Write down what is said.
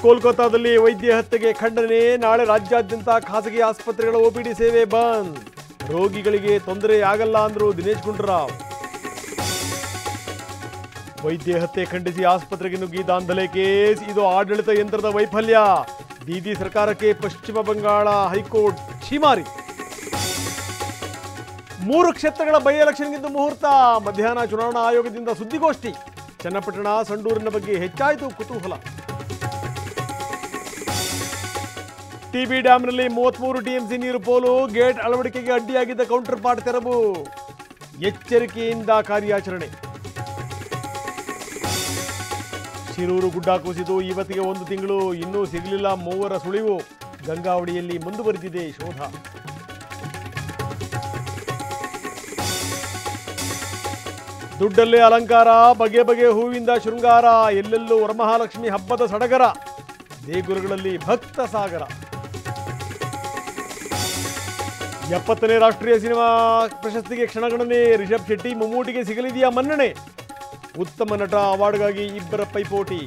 ಕೋಲ್ಕತ್ತಾದಲ್ಲಿ ವೈದ್ಯ ಹತ್ಯೆಗೆ ಖಂಡನೆ. ನಾಳೆ ರಾಜ್ಯಾದ್ಯಂತ ಖಾಸಗಿ ಆಸ್ಪತ್ರೆಗಳ ಒಪಿಡಿ ಸೇವೆ ಬಂದ್. ರೋಗಿಗಳಿಗೆ ತೊಂದರೆ ಆಗಲ್ಲ ಅಂದ್ರು ದಿನೇಶ್ ಗುಂಡೂರಾವ್. ವೈದ್ಯ ಹತ್ಯೆ ಖಂಡಿಸಿ ಆಸ್ಪತ್ರೆಗೆ ನುಗ್ಗಿ ದಾಂಧಲೆ ಕೇಸ್. ಇದು ಆಡಳಿತ ಯಂತ್ರದ ವೈಫಲ್ಯ. ದೀದಿ ಸರ್ಕಾರಕ್ಕೆ ಪಶ್ಚಿಮ ಬಂಗಾಳ ಹೈಕೋರ್ಟ್ ಛೀಮಾರಿ. 3 ಕ್ಷೇತ್ರಗಳ ಬೈ ಎಲೆಕ್ಷನ್ಗಿಂತ ಮುಹೂರ್ತ. ಮಧ್ಯಾಹ್ನ ಚುನಾವಣಾ ಆಯೋಗದಿಂದ ಸುದ್ದಿಗೋಷ್ಠಿ. ಚನ್ನಪಟ್ಟಣ ಸಂಡೂರಿನ ಬಗ್ಗೆ ಹೆಚ್ಚಾಯಿತು ಕುತೂಹಲ. ಟಿಬಿ ಡ್ಯಾಂನಲ್ಲಿ 33 ಟಿಎಂಸಿ ನೀರು ಪೋಲು. ಗೇಟ್ ಅಳವಡಿಕೆಗೆ ಅಡ್ಡಿಯಾಗಿದ್ದ ಕೌಂಟರ್ ಪಾರ್ಟ್ ತೆರವು. ಎಚ್ಚರಿಕೆಯಿಂದ ಕಾರ್ಯಾಚರಣೆ. ಶಿರೂರು ಗುಡ್ಡ ಕುಸಿದು ಇವತ್ತಿಗೆ 1 ತಿಂಗಳು. ಇನ್ನೂ ಸಿಗಲಿಲ್ಲ 3 ಸುಳಿವು. ಗಂಗಾವಳಿಯಲ್ಲಿ ಮುಂದುವರೆದಿದೆ ಶೋಧ. ದುಡ್ಡಲ್ಲೇ ಅಲಂಕಾರ. ಬಗೆ ಬಗೆ ಹೂವಿಂದ ಶೃಂಗಾರ. ಎಲ್ಲೆಲ್ಲೂ ವರಮಹಾಲಕ್ಷ್ಮಿ ಹಬ್ಬದ ಸಡಗರ. ದೇಗುಲಗಳಲ್ಲಿ ಭಕ್ತ ಸಾಗರ. 70ನೇ ರಾಷ್ಟ್ರೀಯ ಸಿನಿಮಾ ಪ್ರಶಸ್ತಿಗೆ ಕ್ಷಣಗಣನೆ. ರಿಷಬ್ ಶೆಟ್ಟಿ, ಮಮ್ಮೂಟಿಗೆ ಸಿಗಲಿದೆಯಾ ಮನ್ನಣೆ? ಉತ್ತಮ ನಟ ಅವಾರ್ಡ್ಗಾಗಿ ಇಬ್ಬರ ಪೈಪೋಟಿ.